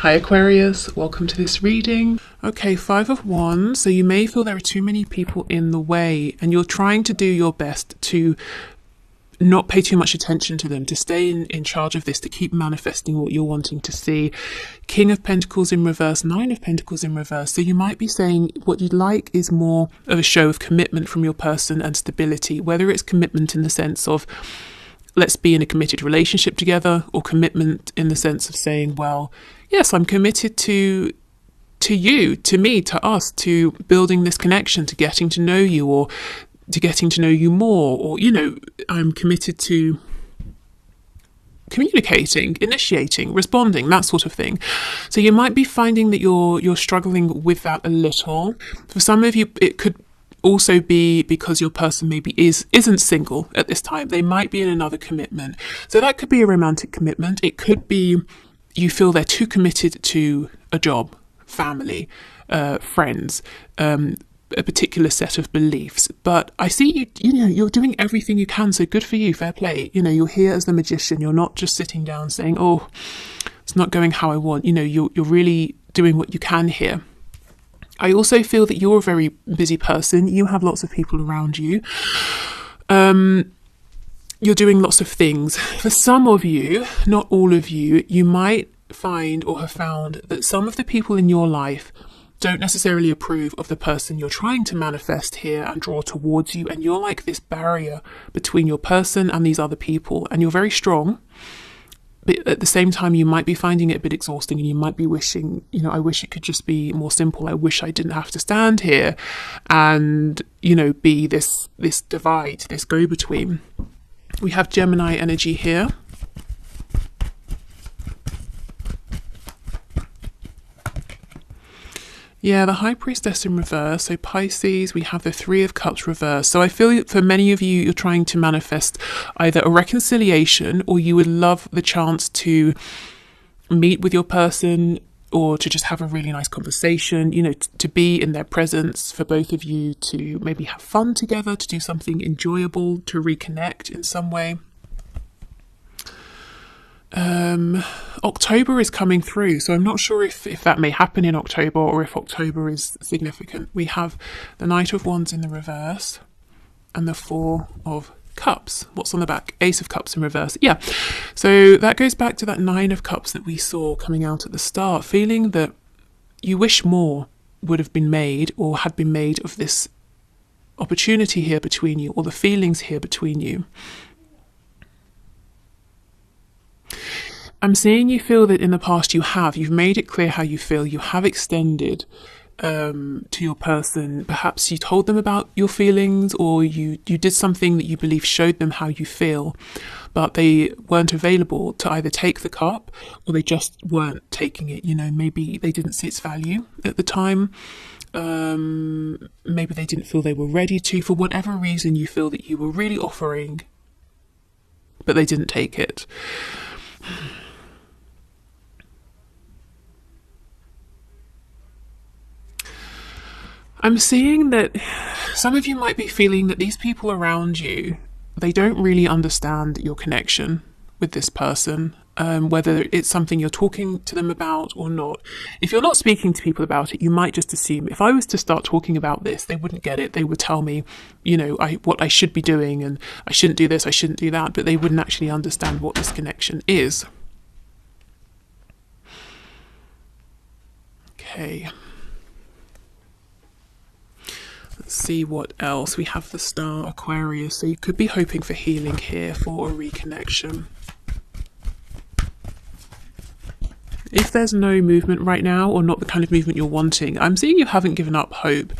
Hi Aquarius, welcome to this reading. Okay, Five of Wands. So you may feel there are too many people in the way and you're trying to do your best to not pay too much attention to them, to stay in charge of this, to keep manifesting what you're wanting to see. King of Pentacles in reverse, Nine of Pentacles in reverse. So you might be saying what you'd like is more of a show of commitment from your person and stability, whether it's commitment in the sense of let's be in a committed relationship together, or commitment in the sense of saying, well, yes, I'm committed to you, to me, to us, to building this connection, to getting to know you, or to getting to know you more, or, you know, I'm committed to communicating, initiating, responding, that sort of thing. So you might be finding that you're struggling with that a little. For some of you, it could also be because your person maybe isn't single at this time. They might be in another commitment. So that could be a romantic commitment. It could be you feel they're too committed to a job, family, friends, a particular set of beliefs. But I see you're doing everything you can, so good for you, fair play. You know, you're here as the magician. You're not just sitting down saying, oh, it's not going how I want. You know, you're really doing what you can here. I also feel that you're a very busy person. You have lots of people around you. You're doing lots of things. For some of you, not all of you, you might find or have found that some of the people in your life don't necessarily approve of the person you're trying to manifest here and draw towards you. And you're like this barrier between your person and these other people. And you're very strong. But at the same time, you might be finding it a bit exhausting, and you might be wishing, you know, I wish it could just be more simple. I wish I didn't have to stand here and, you know, be this divide, this go-between. We have Gemini energy here. Yeah, the High Priestess in reverse. So Pisces, we have the Three of Cups reversed. So I feel for many of you, you're trying to manifest either a reconciliation, or you would love the chance to meet with your person, or to just have a really nice conversation, you know, to be in their presence, for both of you to maybe have fun together, to do something enjoyable, to reconnect in some way. October is coming through, so I'm not sure if that may happen in October, or if October is significant. We have the Knight of Wands in the reverse and the Four of Cups. What's on the back? Ace of Cups in reverse. Yeah, so that goes back to that Nine of Cups that we saw coming out at the start, feeling that you wish more would have been made, or had been made, of this opportunity here between you, or the feelings here between you. I'm seeing you feel that in the past you've made it clear how you feel. You have extended to your person. Perhaps you told them about your feelings, or you did something that you believe showed them how you feel, but they weren't available to either take the cup, or they just weren't taking it. You know, maybe they didn't see its value at the time. Maybe they didn't feel they were ready to. For whatever reason, you feel that you were really offering, but they didn't take it. I'm seeing that some of you might be feeling that these people around you, they don't really understand your connection with this person, whether it's something you're talking to them about or not. If you're not speaking to people about it, you might just assume, if I was to start talking about this, they wouldn't get it. They would tell me, you know, what I should be doing, and I shouldn't do this, I shouldn't do that, but they wouldn't actually understand what this connection is. Okay. Let's see what else. We have the Star Aquarius. So you could be hoping for healing here, for a reconnection. If there's no movement right now, or not the kind of movement you're wanting, I'm seeing you haven't given up hope.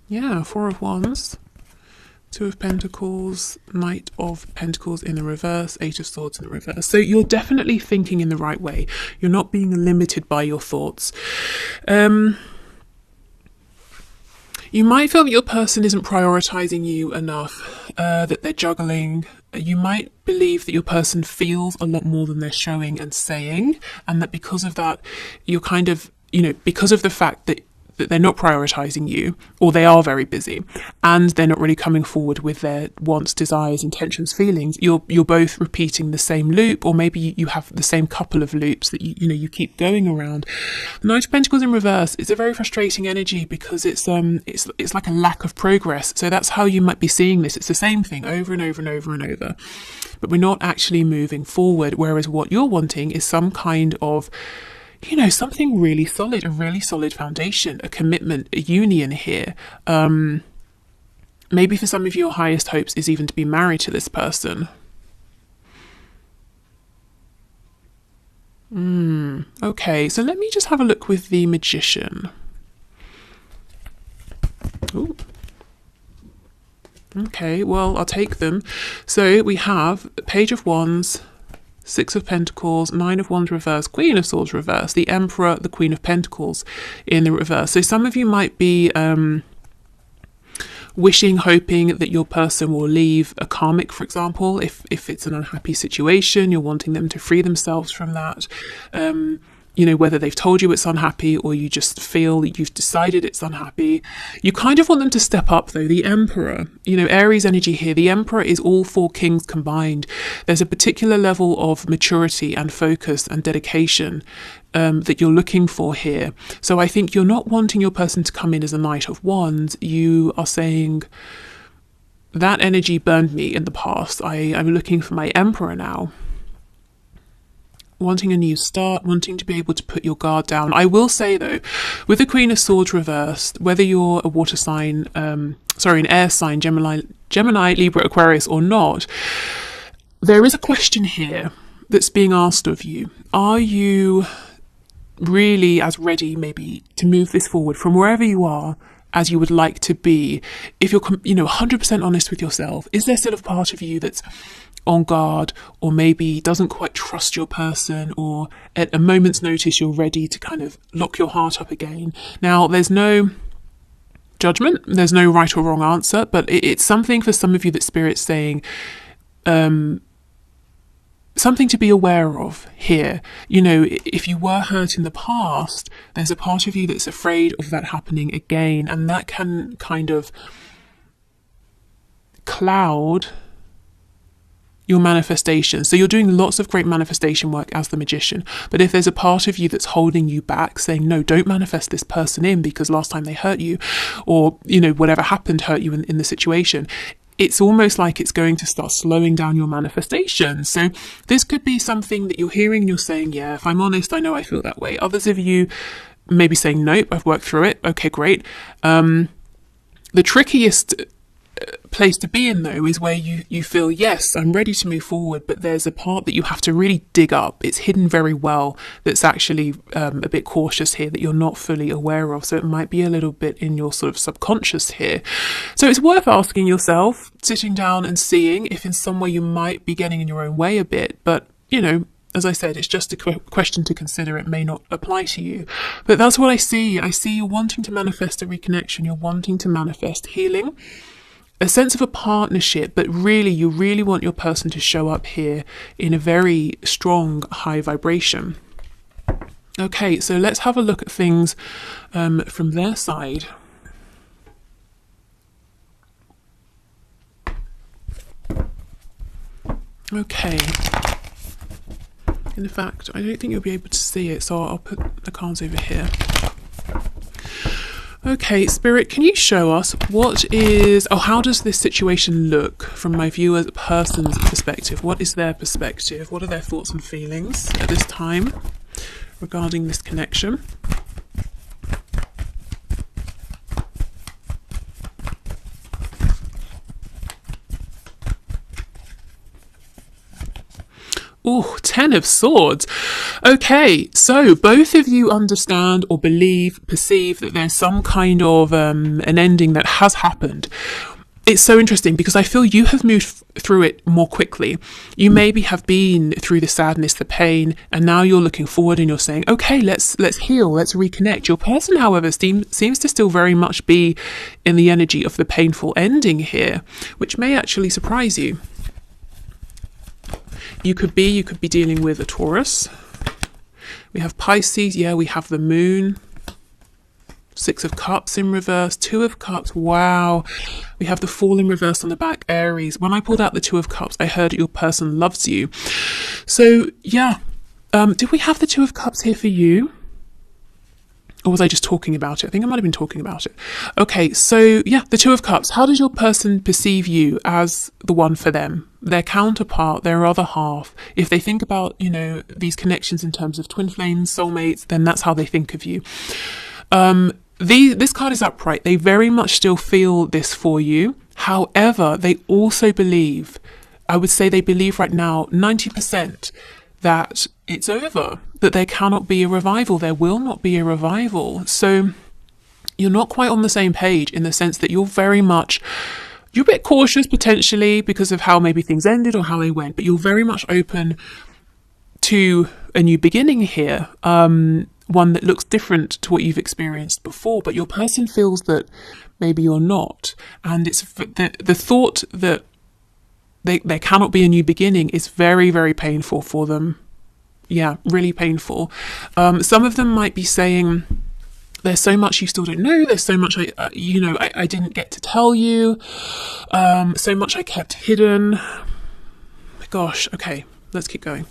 Yeah, Four of Wands, Two of Pentacles, Knight of Pentacles in the reverse, Eight of Swords in the reverse. So you're definitely thinking in the right way. You're not being limited by your thoughts. You might feel that your person isn't prioritizing you enough, that they're juggling. You might believe that your person feels a lot more than they're showing and saying, and that because of that, you're kind of, you know, because of the fact that that they're not prioritizing you, or they are very busy, and they're not really coming forward with their wants, desires, intentions, feelings. You're both repeating the same loop, or maybe you have the same couple of loops that you keep going around. The Knight of Pentacles in reverse is a very frustrating energy because it's like a lack of progress. So that's how you might be seeing this. It's the same thing over and over and over and over, but we're not actually moving forward. Whereas what you're wanting is some kind of, something really solid, a really solid foundation, a commitment, a union here. Maybe for some of you, your highest hopes is even to be married to this person. Okay, so let me just have a look with the Magician. Ooh. Okay, well, I'll take them. So we have Page of Wands, Six of Pentacles, Nine of Wands reverse, Queen of Swords reverse, the Emperor, the Queen of Pentacles in the reverse. So some of you might be wishing, hoping that your person will leave a karmic, for example. If it's an unhappy situation, you're wanting them to free themselves from that. Whether they've told you it's unhappy or you just feel that you've decided it's unhappy. You kind of want them to step up though. The Emperor, Aries energy here. The Emperor is all four kings combined. There's a particular level of maturity and focus and dedication that you're looking for here. So I think you're not wanting your person to come in as a Knight of Wands. You are saying, that energy burned me in the past. I'm looking for my Emperor now. Wanting a new start, wanting to be able to put your guard down. I will say though, with the Queen of Swords reversed, whether you're a water sign, an air sign, Gemini, Libra, Aquarius or not, there is a question here that's being asked of you. Are you really as ready maybe to move this forward from wherever you are as you would like to be? If you're 100% honest with yourself, is there still a part of you that's on guard, or maybe doesn't quite trust your person, or at a moment's notice you're ready to kind of lock your heart up again? Now, there's no judgment, there's no right or wrong answer, but it's something for some of you that Spirit's saying, something to be aware of here. If you were hurt in the past, there's a part of you that's afraid of that happening again, and that can kind of cloud your manifestation. So you're doing lots of great manifestation work as the Magician, but if there's a part of you that's holding you back, saying, no, don't manifest this person in because last time they hurt you, or whatever happened hurt you in the situation, it's almost like it's going to start slowing down your manifestation. So this could be something that you're hearing and you're saying, yeah, if I'm honest, I know I feel that way. Others of you may be saying, nope, I've worked through it. Okay, great. The trickiest place to be in though is where you feel, yes, I'm ready to move forward, but there's a part that you have to really dig up. It's hidden very well, that's actually a bit cautious here, that you're not fully aware of. So it might be a little bit in your sort of subconscious here. So it's worth asking yourself, sitting down and seeing if in some way you might be getting in your own way a bit. But as I said, it's just a question to consider. It may not apply to you, but that's what I see. I see you're wanting to manifest a reconnection. You're wanting to manifest healing, a sense of a partnership, but really, you really want your person to show up here in a very strong, high vibration. Okay, so let's have a look at things from their side. Okay. In fact, I don't think you'll be able to see it, so I'll put the cards over here. Okay, Spirit, can you show us how does this situation look from my viewer's person's perspective? What is their perspective? What are their thoughts and feelings at this time regarding this connection? Oh, 10 of Swords. Okay, so both of you understand or perceive that there's some kind of an ending that has happened. It's so interesting because I feel you have moved through it more quickly. You maybe have been through the sadness, the pain, and now you're looking forward and you're saying, okay, let's heal, let's reconnect. Your person, however, seems to still very much be in the energy of the painful ending here, which may actually surprise you. You could be dealing with a Taurus. We have Pisces, yeah, we have the moon. Six of Cups in reverse, Two of Cups. Wow. We have the Fool in reverse on the back, Aries. When I pulled out the Two of Cups, I heard your person loves you. So yeah, did we have the Two of Cups here for you? Or was I just talking about it? I think I might have been talking about it. Okay, so yeah, the Two of Cups. How does your person perceive you as the one for them? Their counterpart, their other half. If they think about, you know, these connections in terms of twin flames, soulmates, then that's how they think of you. This card is upright. They very much still feel this for you. However, they also believe, I would say they believe right now, 90%, that it's over, that there cannot be a revival, there will not be a revival. So you're not quite on the same page in the sense that you're a bit cautious potentially because of how maybe things ended or how they went, but you're very much open to a new beginning here, one that looks different to what you've experienced before, but your person feels that maybe you're not. And it's the thought that there cannot be a new beginning is very, very painful for them. Yeah, really painful. Some of them might be saying, there's so much you still don't know. There's so much I didn't get to tell you. So much I kept hidden. Gosh, okay, let's keep going.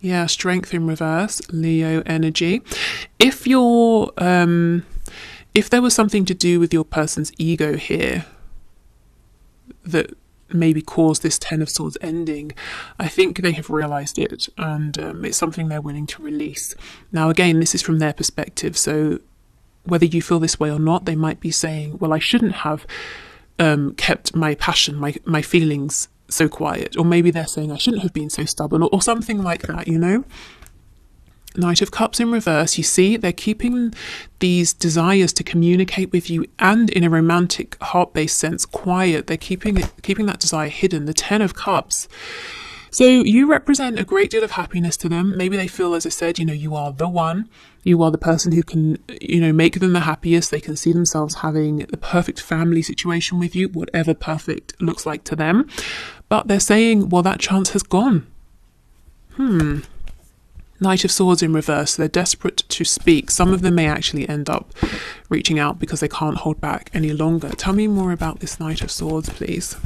Yeah, Strength in reverse, Leo energy. If you're if there was something to do with your person's ego here that maybe caused this Ten of Swords ending, I think they have realised it, and it's something they're willing to release. Now, again, this is from their perspective, so whether you feel this way or not, they might be saying, well, I shouldn't have kept my passion, my feelings so quiet. Or maybe they're saying I shouldn't have been so stubborn, or something like that, you know? Knight of Cups in reverse, you see, they're keeping these desires to communicate with you and in a romantic, heart-based sense quiet. They're keeping that desire hidden. The Ten of Cups. So you represent a great deal of happiness to them. Maybe they feel, as I said, you know, you are the one. You are the person who can, you know, make them the happiest. They can see themselves having the perfect family situation with you, whatever perfect looks like to them. But they're saying, well, that chance has gone. Knight of Swords in reverse. They're desperate to speak. Some of them may actually end up reaching out because they can't hold back any longer. Tell me more about this Knight of Swords, please.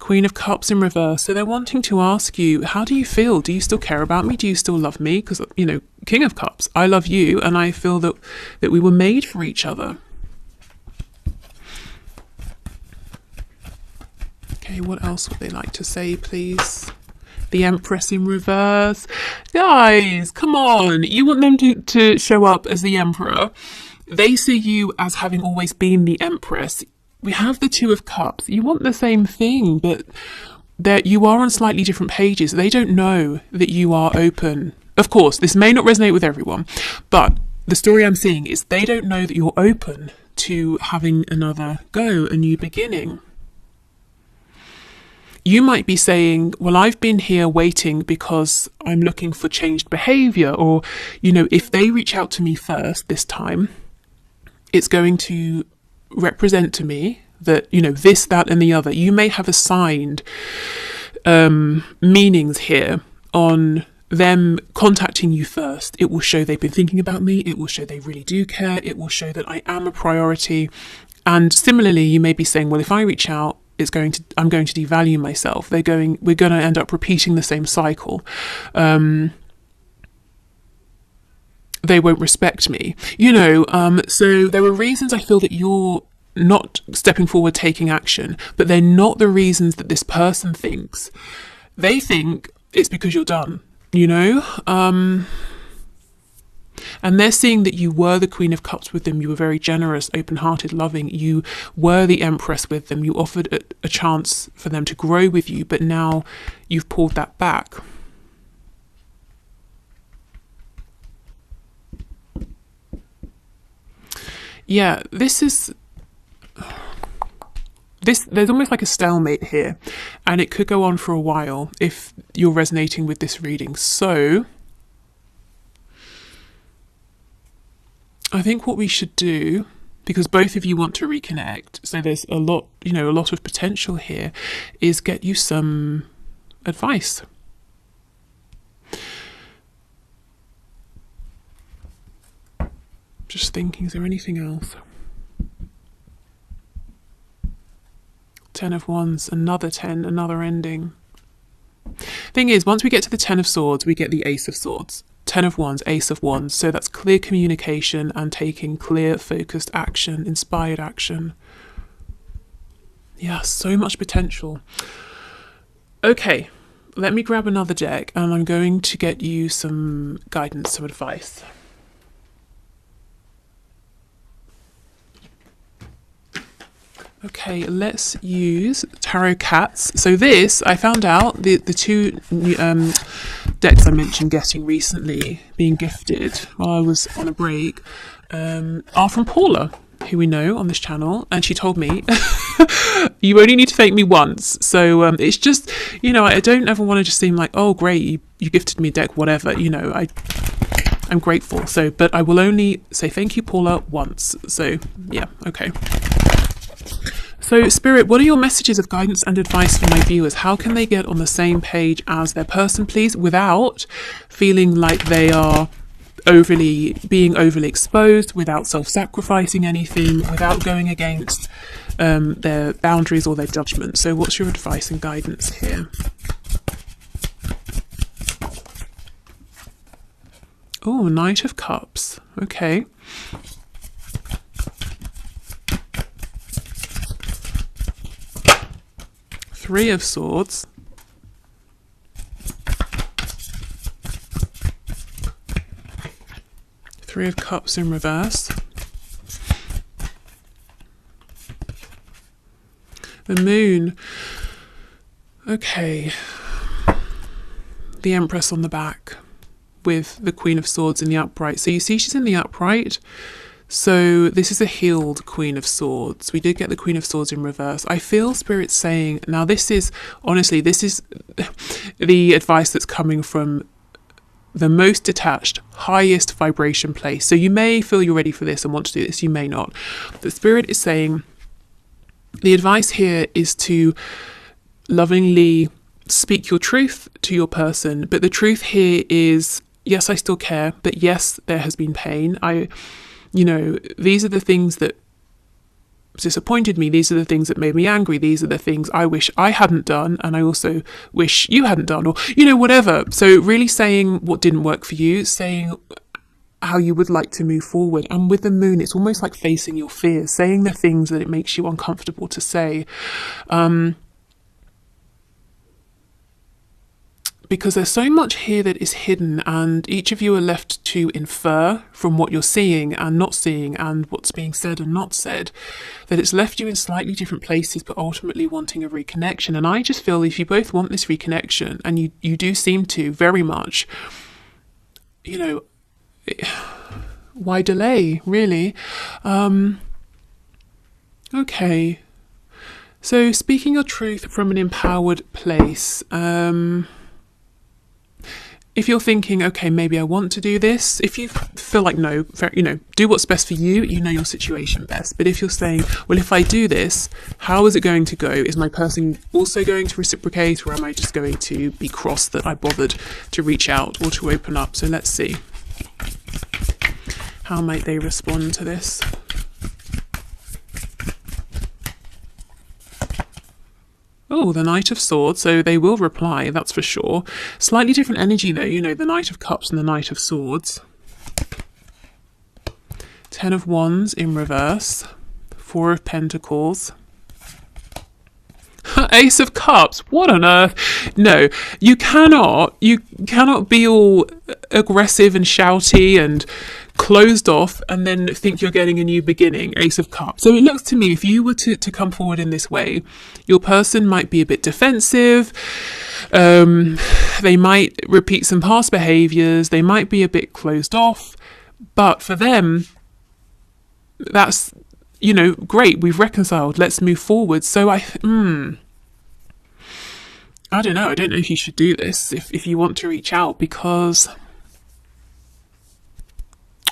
Queen of Cups in reverse. So they're wanting to ask you, how do you feel? Do you still care about me? Do you still love me? Because, you know, King of Cups, I love you, and I feel that we were made for each other. Okay, what else would they like to say, please? The Empress in reverse. Guys, come on. You want them to show up as the Emperor. They see you as having always been the Empress. We have the Two of Cups. You want the same thing, but you are on slightly different pages. They don't know that you are open. Of course, this may not resonate with everyone, but the story I'm seeing is they don't know that you're open to having another go, a new beginning. You might be saying, well, I've been here waiting because I'm looking for changed behaviour, or, you know, if they reach out to me first this time, it's going to represent to me that, you know, this, that and the other. You may have assigned meanings here on them contacting you first. It will show they've been thinking about me. It will show they really do care. It will show that I am a priority. And similarly, you may be saying, well, if I reach out, I'm going to devalue myself. We're going to end up repeating the same cycle. They won't respect me, you know. So there are reasons I feel that you're not stepping forward, taking action, but they're not the reasons that this person thinks. They think it's because you're done, you know. And they're seeing that you were the Queen of Cups with them. You were very generous, open-hearted, loving. You were the Empress with them. You offered a chance for them to grow with you, but now you've pulled that back. Yeah, there's almost like a stalemate here, and it could go on for a while if you're resonating with this reading. So I think what we should do because both of you want to reconnect. So there's a lot, a lot of potential here, is get you some advice. Just thinking, is there anything else? 10 of Wands, another 10, another ending. Thing is, once we get to the 10 of Swords, we get the Ace of Swords. 10 of Wands, Ace of Wands. So that's clear communication and taking clear, focused action, inspired action. Yeah, so much potential. Okay, let me grab another deck and I'm going to get you some guidance, some advice. Okay, let's use Tarot Cats. So this, I found out, the two decks I mentioned getting recently, being gifted while I was on a break, are from Paula, who we know on this channel. And she told me, you only need to thank me once. So it's just, I don't ever want to just seem like, oh, great, you gifted me a deck, whatever. I'm grateful. So, but I will only say thank you, Paula, once. So, yeah, okay. So, Spirit, what are your messages of guidance and advice for my viewers? How can they get on the same page as their person, please, without feeling like they are being overly exposed, without self-sacrificing anything, without going against their boundaries or their judgment? So what's your advice and guidance here? Oh, Knight of Cups. Okay. Three of Swords. Three of Cups in reverse. The Moon. Okay. The Empress on the back with the Queen of Swords in the upright. So you see she's in the upright. So this is a healed Queen of Swords. We did get the Queen of Swords in reverse. I feel Spirit saying, now this is, honestly, this is the advice that's coming from the most detached, highest vibration place. So you may feel you're ready for this and want to do this, you may not. The Spirit is saying, the advice here is to lovingly speak your truth to your person. But the truth here is, yes, I still care, but yes, there has been pain. These are the things that disappointed me. These are the things that made me angry. These are the things I wish I hadn't done. And I also wish you hadn't done, or, whatever. So really saying what didn't work for you, saying how you would like to move forward. And with the Moon, it's almost like facing your fears, saying the things that it makes you uncomfortable to say. Because there's so much here that is hidden, and each of you are left to infer from what you're seeing and not seeing and what's being said and not said, that it's left you in slightly different places but ultimately wanting a reconnection. And I just feel if you both want this reconnection, and you do seem to very much, why delay, really? Okay. So speaking your truth from an empowered place, if you're thinking, okay, maybe I want to do this, if you feel like no, do what's best for you, you know your situation best. But if you're saying, well, if I do this, how is it going to go? Is my person also going to reciprocate, or am I just going to be cross that I bothered to reach out or to open up? So let's see. How might they respond to this? Oh, the Knight of Swords, so they will reply, that's for sure. Slightly different energy though, the Knight of Cups and the Knight of Swords. 10 of Wands in reverse. 4 of Pentacles. Ace of Cups, what on earth? No, you cannot be all aggressive and shouty and closed off and then think you're getting a new beginning. Ace of Cups. So it looks to me, if you were to come forward in this way, your person might be a bit defensive. They might repeat some past behaviors. They might be a bit closed off. But for them, that's, great, we've reconciled, let's move forward. So I don't know. I don't know if you should do this if you want to reach out, because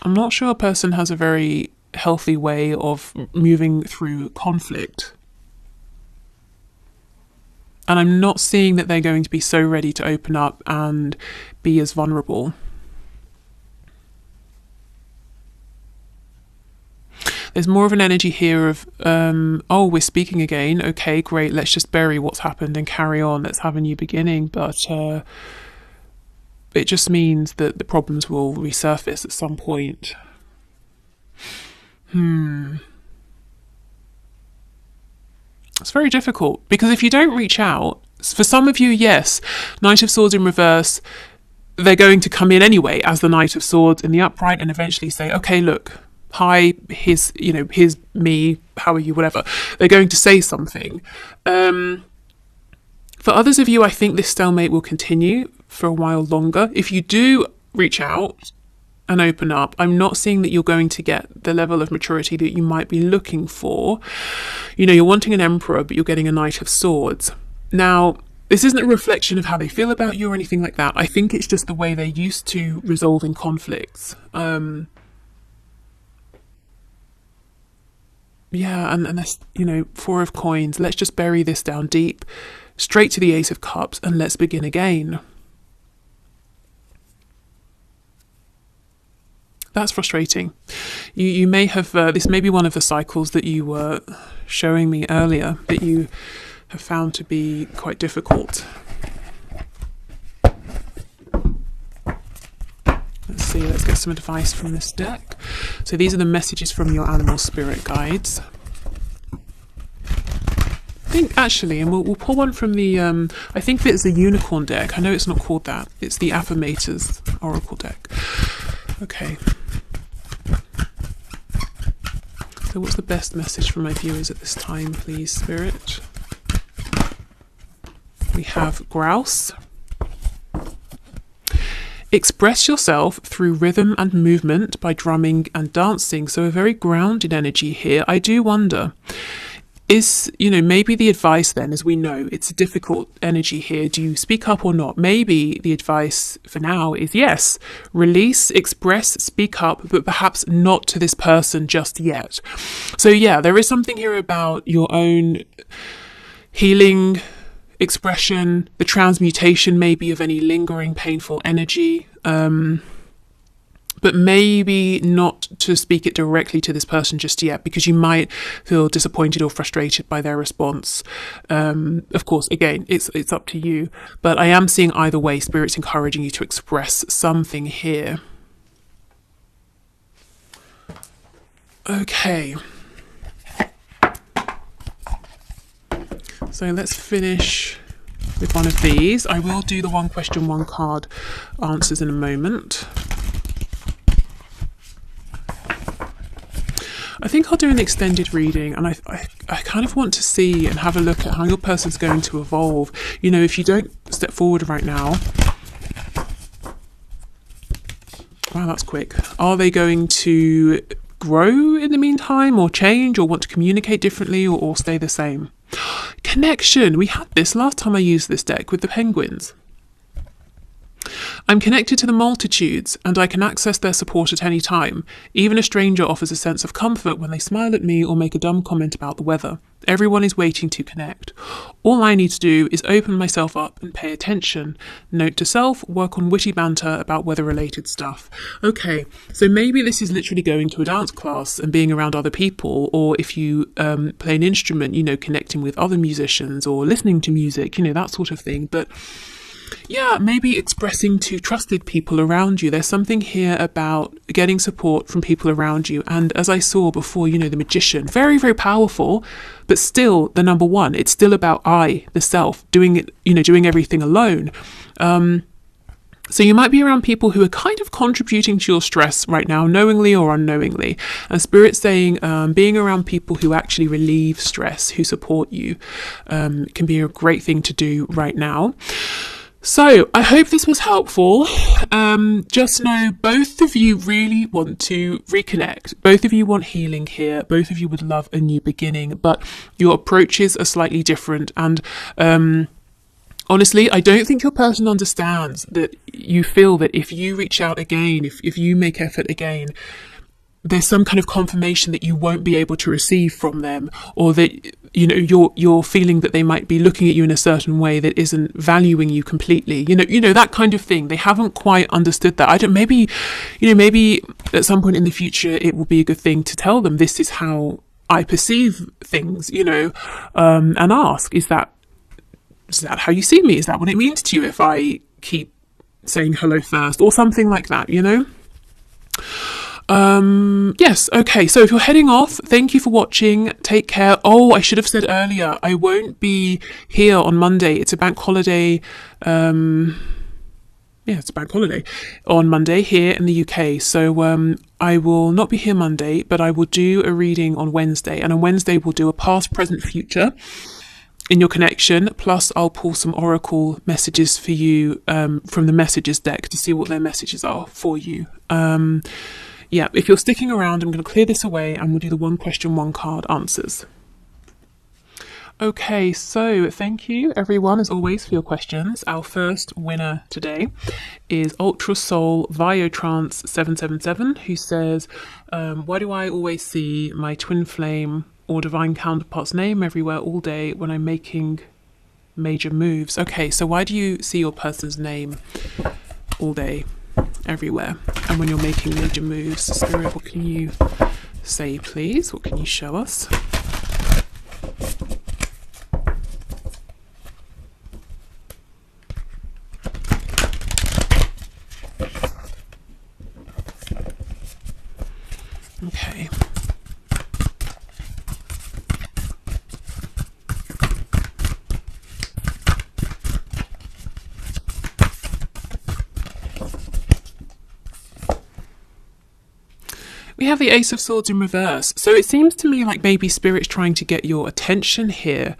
I'm not sure a person has a very healthy way of moving through conflict. And I'm not seeing that they're going to be so ready to open up and be as vulnerable. There's more of an energy here of, oh, we're speaking again. Okay, great. Let's just bury what's happened and carry on. Let's have a new beginning. But it just means that the problems will resurface at some point. It's very difficult, because if you don't reach out, for some of you, yes, Knight of Swords in reverse, they're going to come in anyway as the Knight of Swords in the upright and eventually say, okay, look, hi, here's me, how are you, whatever. They're going to say something. For others of you, I think this stalemate will continue for a while longer. If you do reach out and open up, I'm not seeing that you're going to get the level of maturity that you might be looking for. You're wanting an Emperor, but you're getting a Knight of Swords. Now, this isn't a reflection of how they feel about you or anything like that. I think it's just the way they're used to resolving conflicts. Yeah, and that's, Four of Coins. Let's just bury this down deep, straight to the Ace of Cups, and let's begin again. That's frustrating. You may have, this may be one of the cycles that you were showing me earlier that you have found to be quite difficult. Let's see, let's get some advice from this deck. So these are the messages from your animal spirit guides. I think actually, and we'll pull one from the, I think it's the unicorn deck. I know it's not called that. It's the Affirmators Oracle deck. Okay. So what's the best message for my viewers at this time, please, Spirit? We have Grouse. Express yourself through rhythm and movement by drumming and dancing. So a very grounded energy here. I do wonder, is, maybe the advice then, as we know, it's a difficult energy here. Do you speak up or not? Maybe the advice for now is yes, release, express, speak up, but perhaps not to this person just yet. So yeah, there is something here about your own healing, expression, the transmutation maybe of any lingering painful energy, but maybe not to speak it directly to this person just yet, because you might feel disappointed or frustrated by their response. Of course, again, it's up to you, but I am seeing either way, Spirit's encouraging you to express something here. Okay. So let's finish with one of these. I will do the one question, one card answers in a moment. I think I'll do an extended reading, and I kind of want to see and have a look at how your person's going to evolve. If you don't step forward right now, wow, that's quick. Are they going to grow in the meantime, or change, or want to communicate differently, or stay the same? Connection. We had this last time I used this deck with the penguins. I'm connected to the multitudes, and I can access their support at any time. Even a stranger offers a sense of comfort when they smile at me or make a dumb comment about the weather. Everyone is waiting to connect. All I need to do is open myself up and pay attention. Note to self, work on witty banter about weather-related stuff. Okay, so maybe this is literally going to a dance class and being around other people, or if you play an instrument, connecting with other musicians or listening to music, that sort of thing. But yeah, maybe expressing to trusted people around you. There's something here about getting support from people around you. And as I saw before, the magician, very, very powerful, but still the number one. It's still about the self, doing it, doing everything alone. So you might be around people who are kind of contributing to your stress right now, knowingly or unknowingly. And Spirit's saying being around people who actually relieve stress, who support you, can be a great thing to do right now. So I hope this was helpful. Just know both of you really want to reconnect. Both of you want healing here. Both of you would love a new beginning, but your approaches are slightly different. And honestly, I don't think your person understands that you feel that if you reach out again, if you make effort again, there's some kind of confirmation that you won't be able to receive from them, or that, you know, you're feeling that they might be looking at you in a certain way that isn't valuing you completely, you know, that kind of thing. They haven't quite understood that. I don't, maybe, you know, maybe at some point in the future it will be a good thing to tell them, this is how I perceive things, you know, and ask, is that how you see me? Is that what it means to you if I keep saying hello first, or something like that, you know? Yes, okay, so if you're heading off, thank you for watching, take care. Oh, I should have said earlier, I won't be here on Monday. It's a bank holiday. It's a bank holiday on Monday here in the UK, so I will not be here Monday, but I will do a reading on Wednesday, and on Wednesday we'll do a past, present, future in your connection, plus I'll pull some oracle messages for you from the messages deck to see what their messages are for you. Yeah, if you're sticking around, I'm going to clear this away and we'll do the one question, one card answers. Okay, so thank you everyone as always for your questions. Our first winner today is Ultra Soul Viotrance 777, who says, why do I always see my twin flame or divine counterpart's name everywhere all day when I'm making major moves? Okay, so why do you see your person's name all day, everywhere, and when you're making major moves? Spirit, what can you say, please? What can you show us? Okay. We have the Ace of Swords in reverse. So it seems to me like maybe Spirit's trying to get your attention here.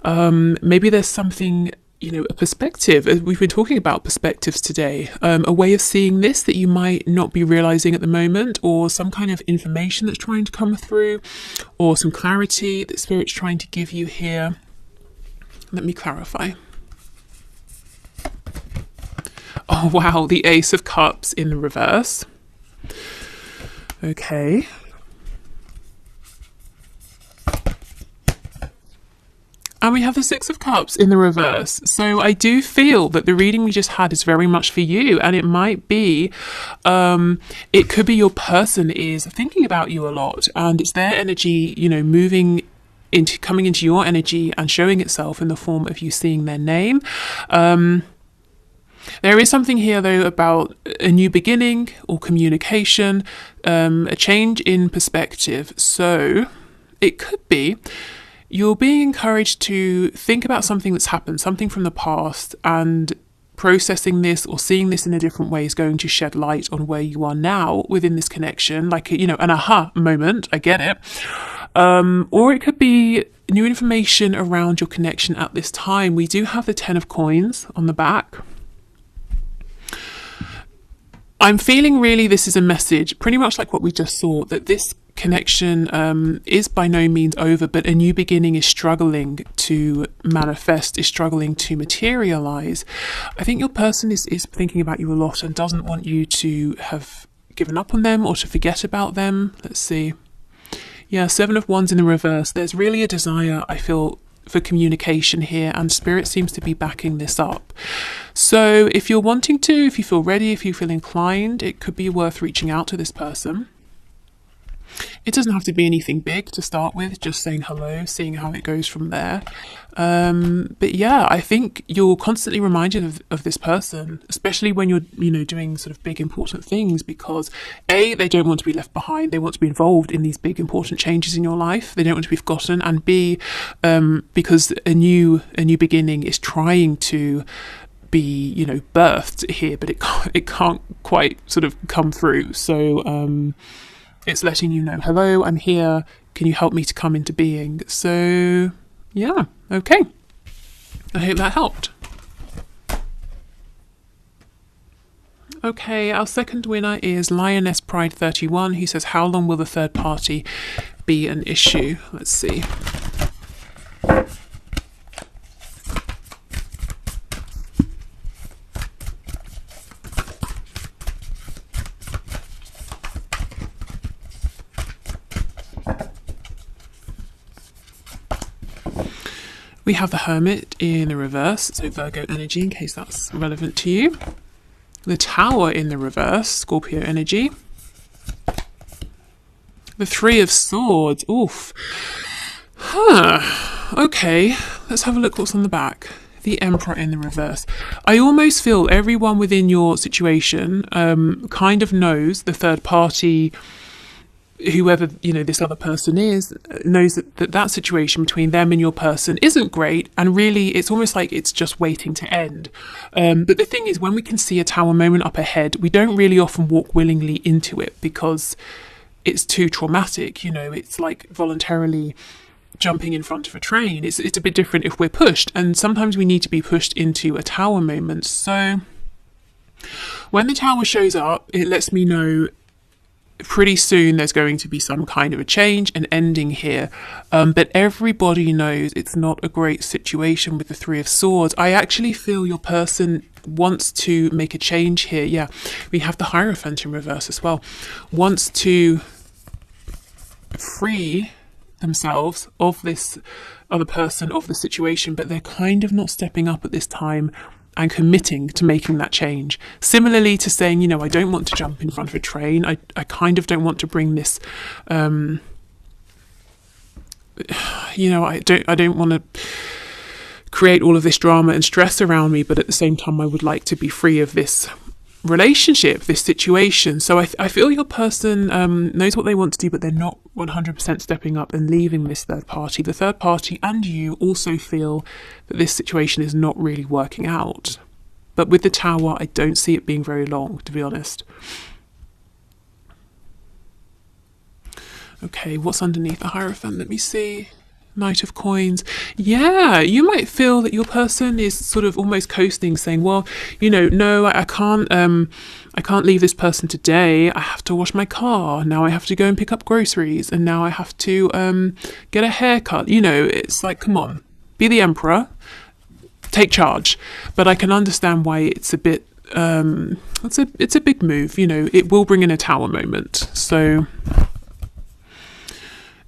Maybe there's something, you know, a perspective. We've been talking about perspectives today. A way of seeing this that you might not be realizing at the moment, or some kind of information that's trying to come through, or some clarity that Spirit's trying to give you here. Let me clarify. Oh, wow. The Ace of Cups in the reverse. Okay. And we have the Six of Cups in the reverse. So I do feel that the reading we just had is very much for you. And it might be, it could be your person is thinking about you a lot. And it's their energy, you know, coming into your energy and showing itself in the form of you seeing their name. There is something here, though, about a new beginning or communication, a change in perspective. So it could be you're being encouraged to think about something that's happened, something from the past, and processing this or seeing this in a different way is going to shed light on where you are now within this connection, like, you know, an aha moment. I get it. Or it could be new information around your connection at this time. We do have the 10 of Coins on the back. I'm feeling really this is a message, pretty much like what we just saw, that this connection is by no means over, but a new beginning is struggling to manifest, is struggling to materialize. I think your person is thinking about you a lot and doesn't want you to have given up on them or to forget about them. Let's see. Yeah, Seven of Wands in the reverse. There's really a desire, I feel, for communication here, and Spirit seems to be backing this up. So if you're wanting to, if you feel ready, if you feel inclined, it could be worth reaching out to this person. It doesn't have to be anything big to start with, just saying hello, seeing how it goes from there. But yeah, I think you're constantly reminded of this person, especially when you're, you know, doing sort of big important things, because A, they don't want to be left behind. They want to be involved in these big important changes in your life. They don't want to be forgotten. And B, because a new beginning is trying to be, you know, birthed here, but it can't quite sort of come through. So it's letting you know, hello, I'm here. Can you help me to come into being? So yeah, okay. I hope that helped. Okay, our second winner is Lioness Pride 31, who says, how long will the third party be an issue? Let's see. We have the Hermit in the reverse, so Virgo energy in case that's relevant to you. The Tower in the reverse, Scorpio energy. The Three of Swords, oof. Okay, let's have a look what's on the back. The Emperor in the reverse. I almost feel everyone within your situation kind of knows, the third party, whoever this other person is, knows that situation between them and your person isn't great, and really it's almost like it's just waiting to end. But the thing is, when we can see a Tower moment up ahead, we don't really often walk willingly into it because it's too traumatic. It's like voluntarily jumping in front of a train. It's a bit different if we're pushed, and sometimes we need to be pushed into a Tower moment. So when the Tower shows up, it lets me know pretty soon there's going to be some kind of a change, an ending here, but everybody knows it's not a great situation with the Three of Swords. I actually feel your person wants to make a change here. Yeah, we have the Hierophant in reverse as well. Wants to free themselves of this other person, of the situation, but they're kind of not stepping up at this time and committing to making that change. Similarly to saying, I don't want to jump in front of a train. I kind of don't want to bring this, I don't want to create all of this drama and stress around me, but at the same time, I would like to be free of this relationship, this situation. So I feel your person knows what they want to do, but they're not 100% stepping up and leaving this third party. The third party and you also feel that this situation is not really working out. But with the Tower, I don't see it being very long, to be honest. Okay, what's underneath the Hierophant? Let me see. Knight of Coins. Yeah, you might feel that your person is sort of almost coasting, saying, well, no, I can't leave this person today. I have to wash my car. Now I have to go and pick up groceries, and now I have to get a haircut. It's like, come on, be the Emperor, take charge. But I can understand why it's a bit it's a big move. It will bring in a Tower moment. So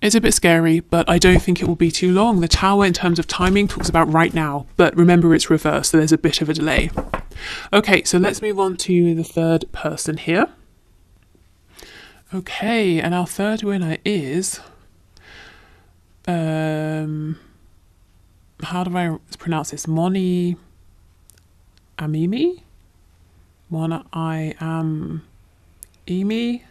it's a bit scary, but I don't think it will be too long. The Tower, in terms of timing, talks about right now, but remember it's reversed, so there's a bit of a delay. Okay, so let's move on to the third person here. Okay, and our third winner is, how do I pronounce this? Moni Amimi? Mona I am Emi?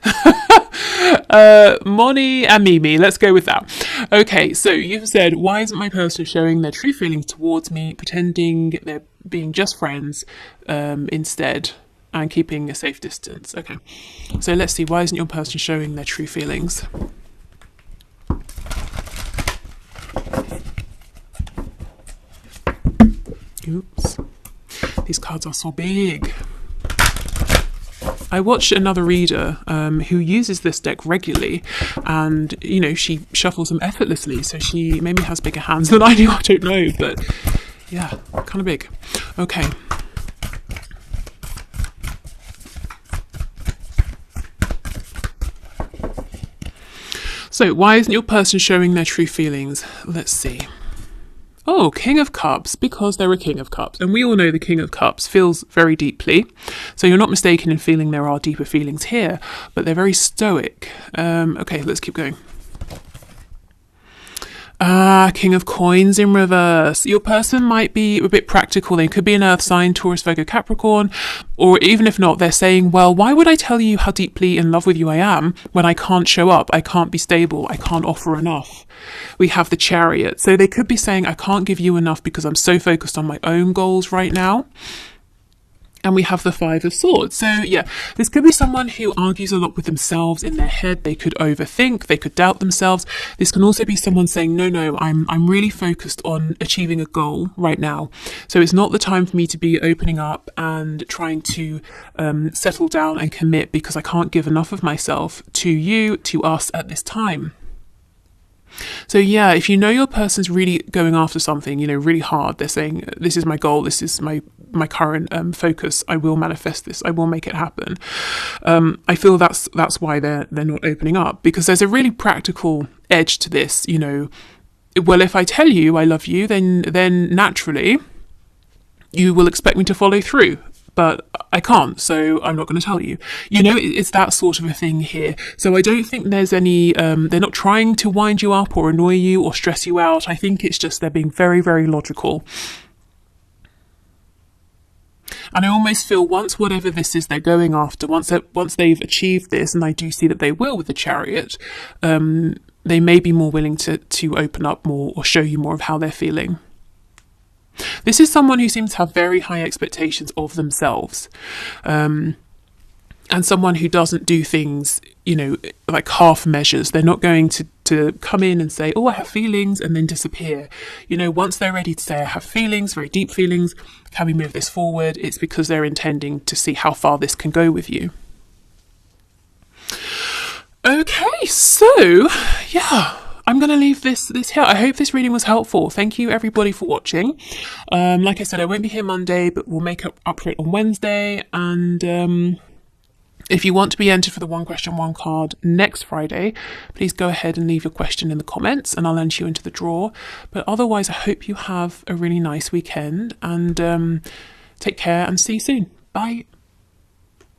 Moni and Mimi, let's go with that. Okay, so you've said, why isn't my person showing their true feelings towards me, pretending they're being just friends instead, and keeping a safe distance? Okay, so let's see, why isn't your person showing their true feelings? Oops, these cards are so big. I watched another reader who uses this deck regularly, and she shuffles them effortlessly, so she maybe has bigger hands than I do, I don't know, but yeah, kind of big. Okay. So why isn't your person showing their true feelings? Let's see. Oh, King of Cups, because they're a King of Cups. And we all know the King of Cups feels very deeply. So you're not mistaken in feeling there are deeper feelings here, but they're very stoic. Okay, let's keep going. King of Coins in reverse. Your person might be a bit practical. They could be an earth sign, Taurus, Virgo, Capricorn, or even if not, they're saying, well, why would I tell you how deeply in love with you I am when I can't show up, I can't be stable, I can't offer enough? We have the Chariot. So they could be saying, I can't give you enough because I'm so focused on my own goals right now. And we have the Five of Swords. So yeah, this could be someone who argues a lot with themselves in their head. They could overthink, they could doubt themselves. This can also be someone saying, no, I'm really focused on achieving a goal right now. So it's not the time for me to be opening up and trying to settle down and commit because I can't give enough of myself to you, to us at this time. So yeah, if you know your person's really going after something, really hard, they're saying, this is my goal, this is my current focus, I will manifest this, I will make it happen. I feel that's why they're not opening up, because there's a really practical edge to this. well, if I tell you I love you, then naturally you will expect me to follow through. But I can't, so I'm not going to tell you. You know, it's that sort of a thing here. So I don't think there's any, they're not trying to wind you up or annoy you or stress you out. I think it's just they're being very, very logical. And I almost feel once whatever this is they're going after, once they've achieved this, and I do see that they will with the Chariot, they may be more willing to open up more or show you more of how they're feeling. This is someone who seems to have very high expectations of themselves, and someone who doesn't do things, you know, like half measures. They're not going to come in and say, oh, I have feelings, and then disappear. You know, once they're ready to say, I have feelings, very deep feelings, can we move this forward? It's because they're intending to see how far this can go with you. Okay, so, yeah. I'm going to leave this here. I hope this reading was helpful. Thank you, everybody, for watching. Like I said, I won't be here Monday, but we'll make up for it on Wednesday. And if you want to be entered for the One Question, One Card next Friday, please go ahead and leave your question in the comments, and I'll enter you into the draw. But otherwise, I hope you have a really nice weekend, and take care and see you soon. Bye.